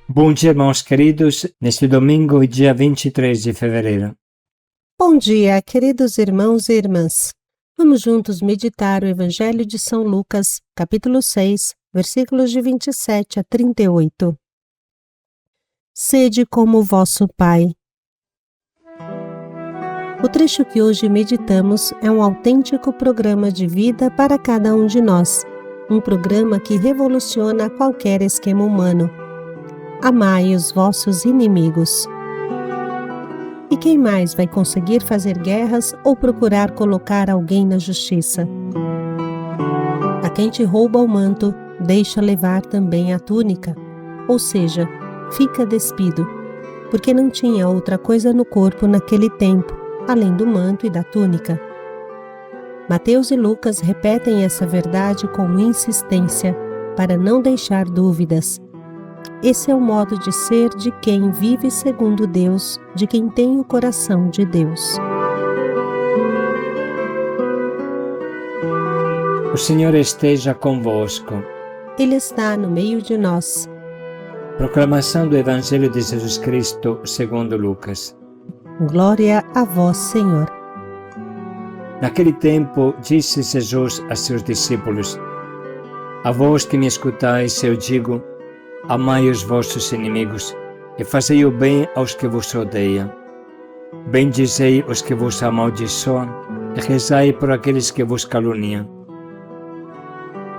Bom dia, irmãos queridos, neste domingo, dia 23 de fevereiro. Bom dia, queridos irmãos e irmãs. Vamos juntos meditar o Evangelho de São Lucas, capítulo 6, versículos de 27 a 38. Sede como vosso Pai. O trecho que hoje meditamos é um autêntico programa de vida para cada um de nós, um programa que revoluciona qualquer esquema humano. Amai os vossos inimigos. E quem mais vai conseguir fazer guerras ou procurar colocar alguém na justiça? A quem te rouba o manto, deixa levar também a túnica, ou seja, fica despido, porque não tinha outra coisa no corpo naquele tempo, além do manto e da túnica. Mateus e Lucas repetem essa verdade com insistência, para não deixar dúvidas. Esse é o modo de ser de quem vive segundo Deus, de quem tem o coração de Deus. O Senhor esteja convosco. Ele está no meio de nós. Proclamação do Evangelho de Jesus Cristo segundo Lucas. Glória a vós, Senhor. Naquele tempo, disse Jesus a seus discípulos: A vós que me escutais, eu digo: amai os vossos inimigos, e fazei o bem aos que vos odeiam. Bendizei os que vos amaldiçoam, e rezai por aqueles que vos caluniam.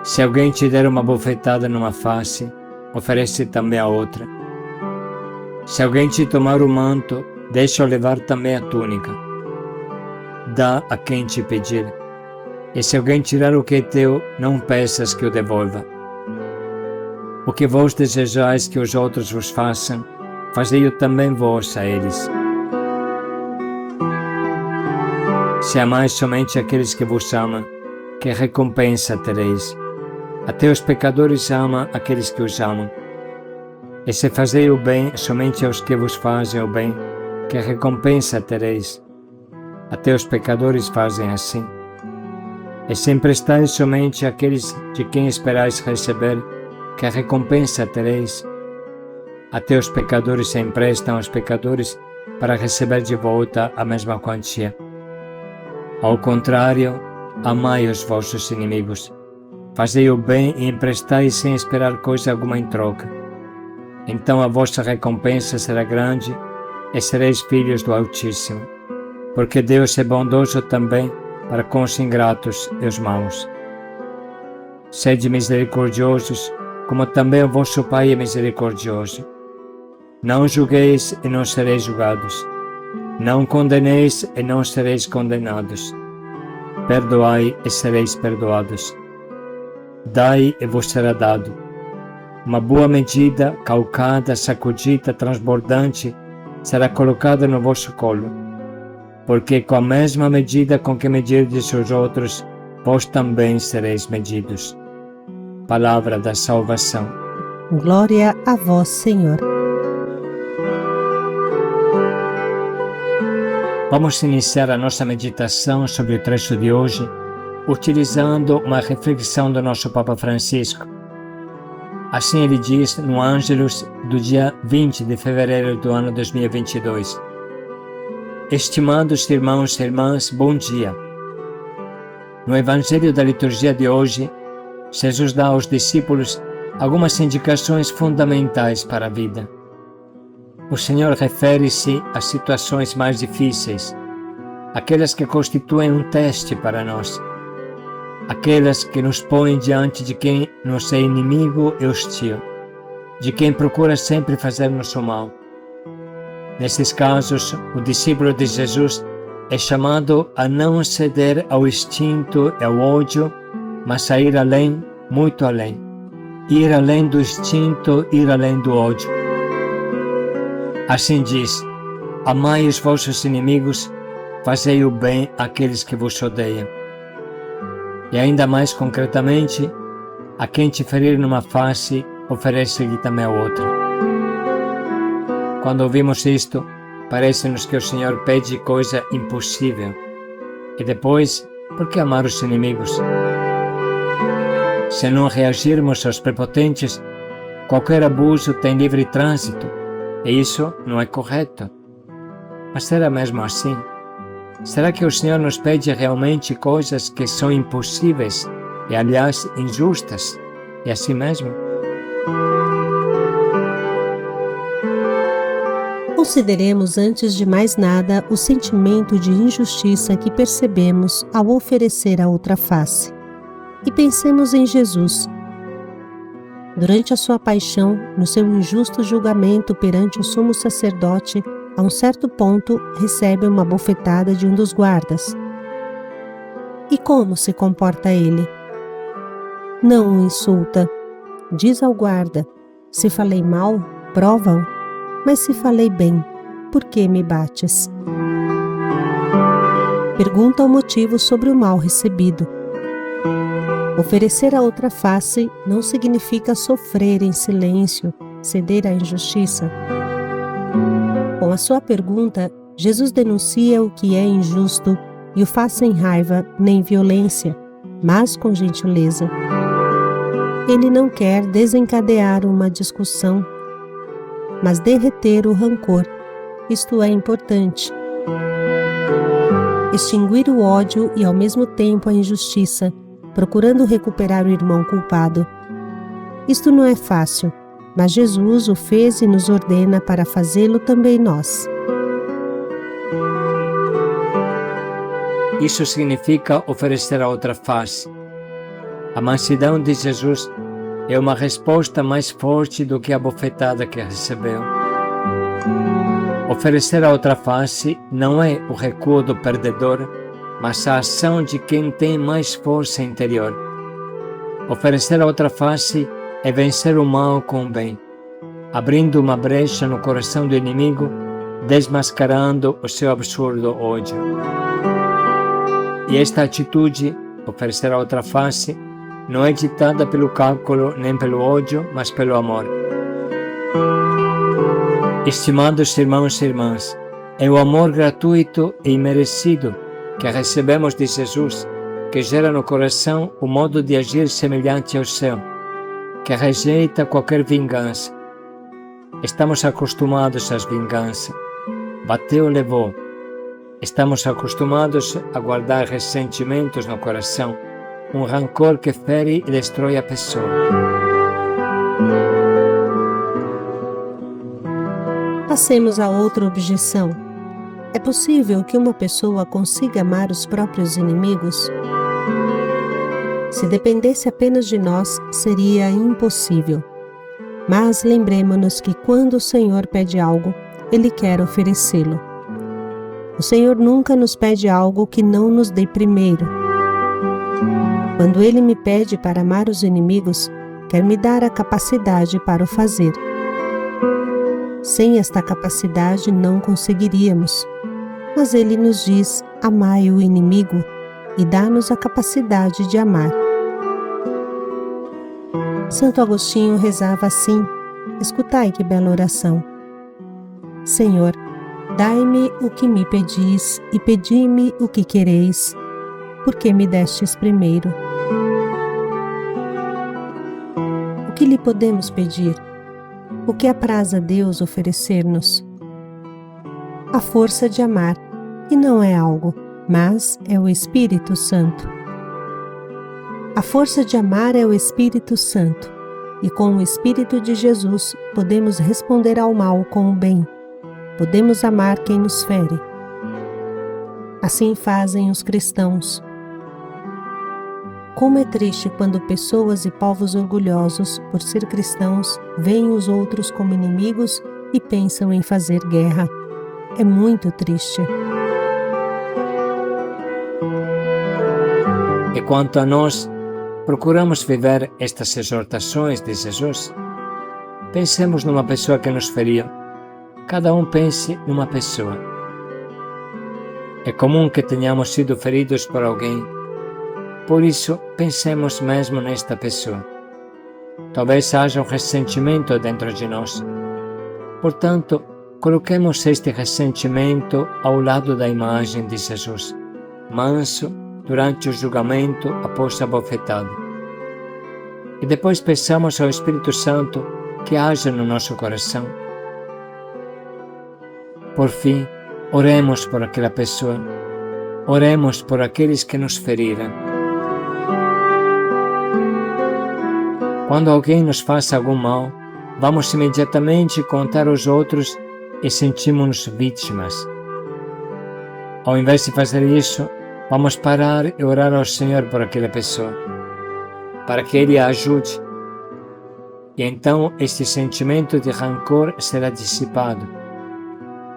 Se alguém te der uma bofetada numa face, oferece também a outra. Se alguém te tomar o manto, deixa-o levar também a túnica. Dá a quem te pedir, e se alguém tirar o que é teu, não peças que o devolva. O que vós desejais que os outros vos façam, fazei-o também vós a eles. Se amais somente aqueles que vos amam, que recompensa tereis? Até os pecadores amam aqueles que os amam. E se fazei o bem somente aos que vos fazem o bem, que recompensa tereis? Até os pecadores fazem assim. E se emprestais somente àqueles de quem esperais receber, que recompensa tereis? Até os pecadores se emprestam aos pecadores para receber de volta a mesma quantia. Ao contrário, amai os vossos inimigos, fazei o bem e emprestai sem esperar coisa alguma em troca. Então a vossa recompensa será grande e sereis filhos do Altíssimo, porque Deus é bondoso também para com os ingratos e os maus. Sede misericordiosos, como também o vosso Pai é misericordioso. Não julgueis e não sereis julgados. Não condeneis e não sereis condenados. Perdoai e sereis perdoados. Dai e vos será dado. Uma boa medida, calcada, sacudida, transbordante, será colocada no vosso colo. Porque com a mesma medida com que medirdes os outros, vós também sereis medidos. Palavra da salvação. Glória a vós, Senhor. Vamos iniciar a nossa meditação sobre o trecho de hoje, utilizando uma reflexão do nosso Papa Francisco. Assim ele diz no Ângelus do dia 20 de fevereiro do ano 2022. Estimados irmãos e irmãs, bom dia. No Evangelho da liturgia de hoje, Jesus dá aos discípulos algumas indicações fundamentais para a vida. O Senhor refere-se às situações mais difíceis, aquelas que constituem um teste para nós, aquelas que nos põem diante de quem nos é inimigo e hostil, de quem procura sempre fazer-nos o mal. Nesses casos, o discípulo de Jesus é chamado a não ceder ao instinto e ao ódio, mas a ir além, muito além. Ir além do instinto, ir além do ódio. Assim diz: amai os vossos inimigos, fazei o bem àqueles que vos odeiam. E ainda mais concretamente, a quem te ferir numa face, oferece-lhe também a outra. Quando ouvimos isto, parece-nos que o Senhor pede coisa impossível. E depois, por que amar os inimigos? Se não reagirmos aos prepotentes, Qualquer abuso tem livre trânsito, e isso não é correto. Mas será mesmo assim? Será que o Senhor nos pede realmente coisas que são impossíveis e, aliás, injustas? É assim mesmo? Consideremos antes de mais nada o sentimento de injustiça que percebemos ao oferecer a outra face. E pensemos em Jesus. Durante a sua paixão, no seu injusto julgamento perante o sumo sacerdote, a um certo ponto recebe uma bofetada de um dos guardas. E como se comporta ele? Não o insulta. Diz ao guarda: se falei mal, prova-o. Mas se falei bem, por que me bates? Pergunta o motivo sobre o mal recebido. Oferecer a outra face não significa sofrer em silêncio, ceder à injustiça. Com a sua pergunta, Jesus denuncia o que é injusto e o faz sem raiva nem violência, mas com gentileza. Ele não quer desencadear uma discussão, mas derreter o rancor. Isto é importante. Extinguir o ódio e ao mesmo tempo a injustiça, procurando recuperar o irmão culpado. Isto não é fácil, mas Jesus o fez e nos ordena para fazê-lo também nós. Isso significa oferecer a outra face. A mansidão de Jesus é uma resposta mais forte do que a bofetada que recebeu. Oferecer a outra face não é o recuo do perdedor, mas a ação de quem tem mais força interior. Oferecer a outra face é vencer o mal com o bem, abrindo uma brecha no coração do inimigo, desmascarando o seu absurdo ódio. E esta atitude, oferecer a outra face, não é ditada pelo cálculo nem pelo ódio, mas pelo amor. Estimados irmãos e irmãs, é o amor gratuito e imerecido que recebemos de Jesus que gera no coração o modo de agir semelhante ao seu, que rejeita qualquer vingança. Estamos acostumados às vinganças. Bateu, levou. Estamos acostumados a guardar ressentimentos no coração, um rancor que fere e destrói a pessoa. Passemos a outra objeção. É possível que uma pessoa consiga amar os próprios inimigos? Se dependesse apenas de nós, seria impossível. Mas lembremos-nos que quando o Senhor pede algo, Ele quer oferecê-lo. O Senhor nunca nos pede algo que não nos dê primeiro. Quando Ele me pede para amar os inimigos, quer me dar a capacidade para o fazer. Sem esta capacidade não conseguiríamos, mas Ele nos diz: amai o inimigo, e dá-nos a capacidade de amar. Santo Agostinho rezava assim, escutai que bela oração: Senhor, dai-me o que me pedis e pedi-me o que quereis, porque me destes primeiro. O que lhe podemos pedir? O que apraz a Deus oferecer-nos? A força de amar, que não é algo, mas é o Espírito Santo. A força de amar é o Espírito Santo, e com o Espírito de Jesus podemos responder ao mal com o bem. Podemos amar quem nos fere. Assim fazem os cristãos. Como é triste quando pessoas e povos orgulhosos, por ser cristãos, veem os outros como inimigos e pensam em fazer guerra. É muito triste. E quanto a nós, procuramos viver estas exortações de Jesus. Pensemos numa pessoa que nos feriu. Cada um pense numa pessoa. É comum que tenhamos sido feridos por alguém. Por isso, pensemos mesmo nesta pessoa. Talvez haja um ressentimento dentro de nós. Portanto, coloquemos este ressentimento ao lado da imagem de Jesus, manso durante o julgamento após a bofetada. E depois peçamos ao Espírito Santo que haja no nosso coração. Por fim, oremos por aquela pessoa. Oremos por aqueles que nos feriram. Quando alguém nos faça algum mal, vamos imediatamente contar aos outros e sentimos-nos vítimas. Ao invés de fazer isso, vamos parar e orar ao Senhor por aquela pessoa, para que Ele a ajude. E então este sentimento de rancor será dissipado.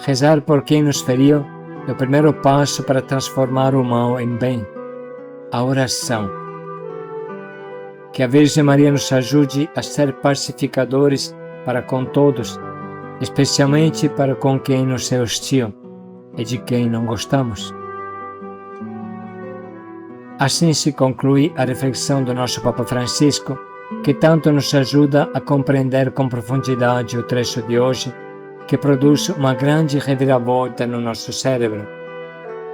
Rezar por quem nos feriu é o primeiro passo para transformar o mal em bem, a oração. Que a Virgem Maria nos ajude a ser pacificadores para com todos, especialmente para com quem nos é hostil e de quem não gostamos. Assim se conclui a reflexão do nosso Papa Francisco, que tanto nos ajuda a compreender com profundidade o trecho de hoje, que produz uma grande reviravolta no nosso cérebro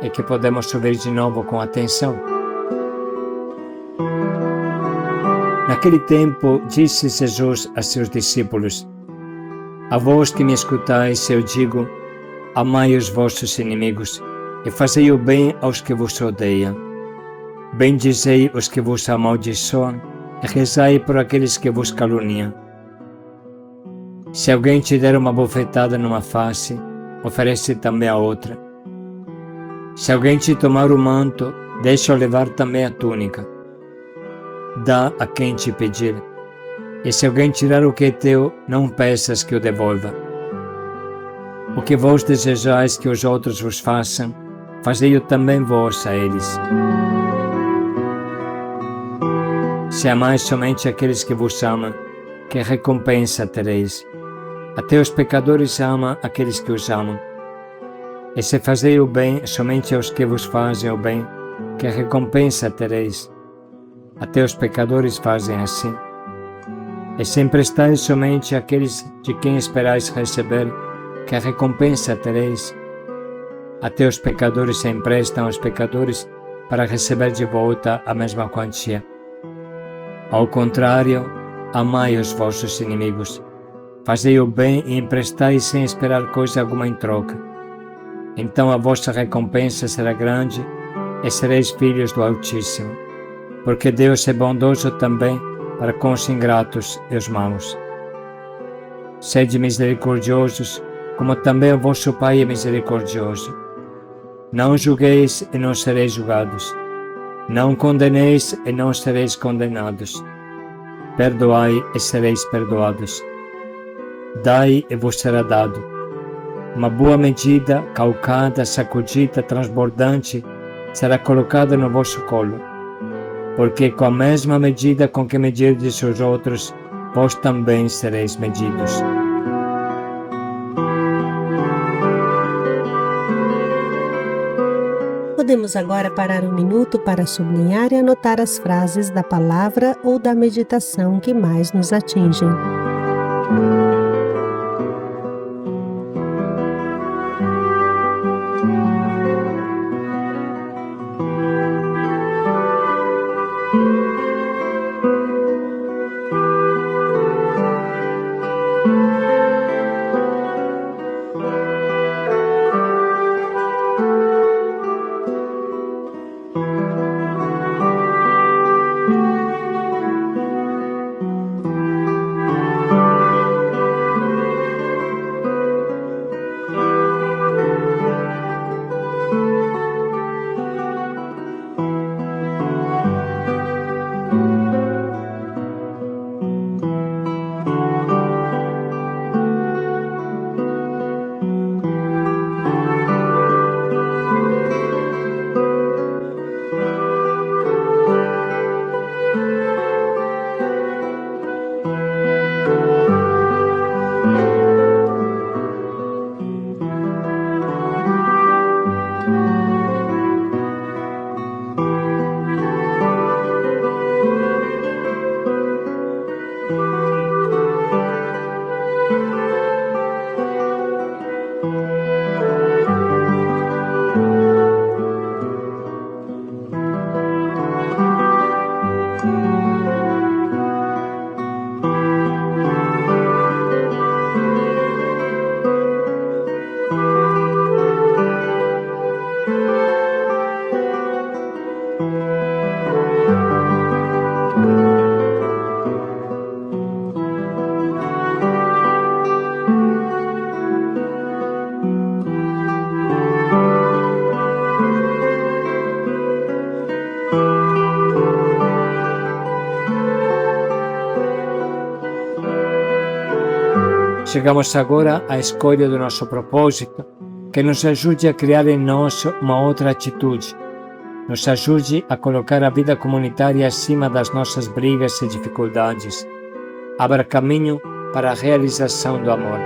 e que podemos ouvir de novo com atenção. Naquele tempo, disse Jesus a seus discípulos: A vós que me escutais, eu digo, amai os vossos inimigos e fazei o bem aos que vos odeiam. Bendizei os que vos amaldiçoam e rezai por aqueles que vos caluniam. Se alguém te der uma bofetada numa face, oferece também a outra. Se alguém te tomar o manto, deixa-o levar também a túnica. Dá a quem te pedir. E se alguém tirar o que é teu, não peças que o devolva. O que vós desejais que os outros vos façam, fazei-o também vós a eles. Se amais somente aqueles que vos amam, que recompensa tereis? Até os pecadores amam aqueles que os amam. E se fazei o bem somente aos que vos fazem o bem, que recompensa tereis? Até os pecadores fazem assim. E se emprestais somente àqueles de quem esperais receber, que recompensa tereis? Até os pecadores se emprestam aos pecadores para receber de volta a mesma quantia. Ao contrário, amai os vossos inimigos. Fazei o bem e emprestai sem esperar coisa alguma em troca. Então a vossa recompensa será grande e sereis filhos do Altíssimo, porque Deus é bondoso também para com os ingratos e os maus. Sede misericordiosos, como também o vosso Pai é misericordioso. Não julgueis e não sereis julgados. Não condeneis e não sereis condenados. Perdoai e sereis perdoados. Dai e vos será dado. Uma boa medida, calcada, sacudida, transbordante, será colocada no vosso colo. Porque com a mesma medida com que medirdes os outros, vós também sereis medidos. Podemos agora parar um minuto para sublinhar e anotar as frases da palavra ou da meditação que mais nos atingem. Chegamos agora à escolha do nosso propósito, que nos ajude a criar em nós uma outra atitude, nos ajude a colocar a vida comunitária acima das nossas brigas e dificuldades, abra caminho para a realização do amor.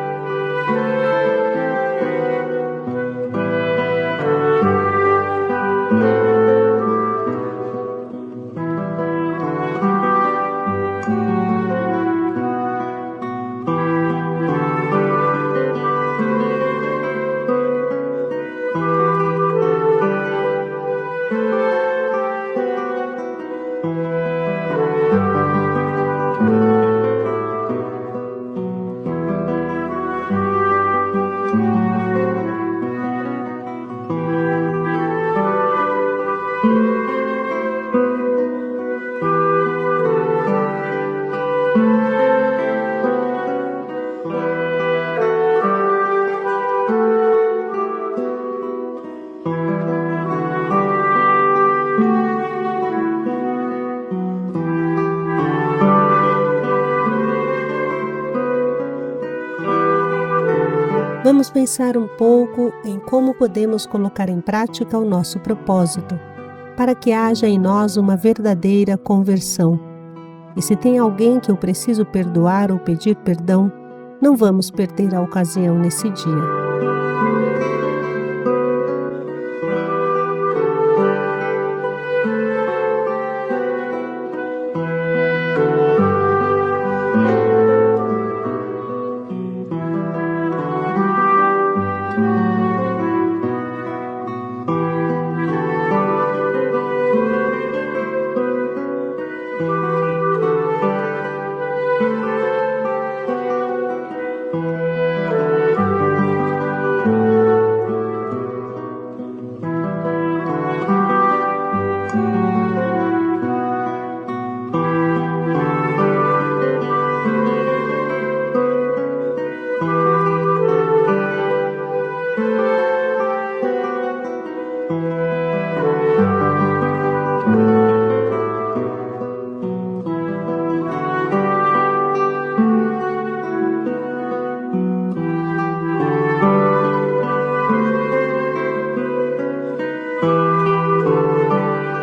Vamos pensar um pouco em como podemos colocar em prática o nosso propósito, para que haja em nós uma verdadeira conversão. E se tem alguém que eu preciso perdoar ou pedir perdão, não vamos perder a ocasião nesse dia.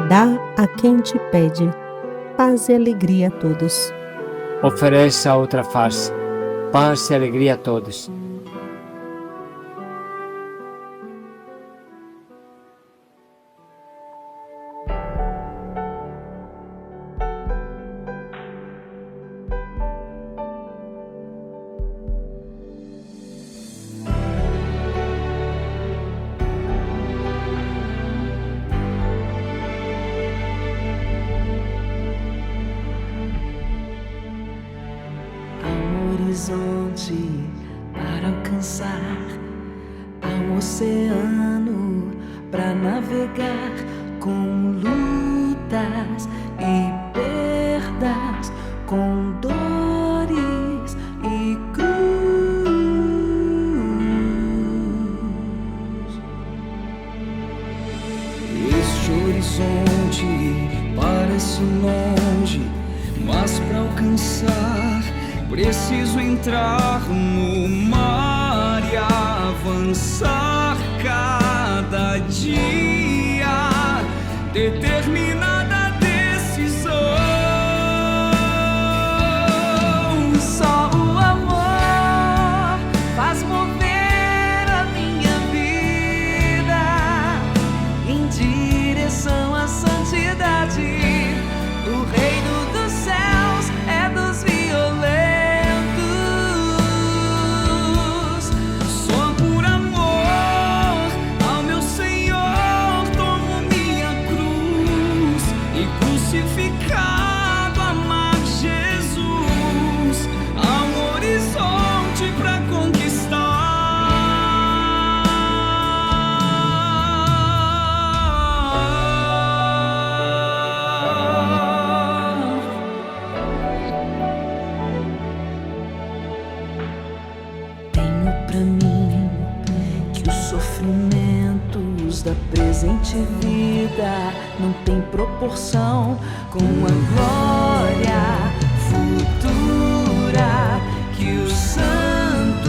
Dá a quem te pede, paz e alegria a todos. Ofereça a outra face, paz e alegria a todos. Horizonte para alcançar, há um oceano para navegar, com lutas e perdas, com dores e cruz. Este horizonte parece longe, mas para alcançar preciso entrar no mar e avançar cada dia, determinada decisão. Só o amor faz mover a minha vida em direção à santidade. O reino dos céus é dos violentos. Crucificado, amar Jesus, há um horizonte pra conquistar. Tenho pra mim que os sofrimentos da presente vida não tem proporção com a glória futura que os santos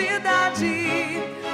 santidade.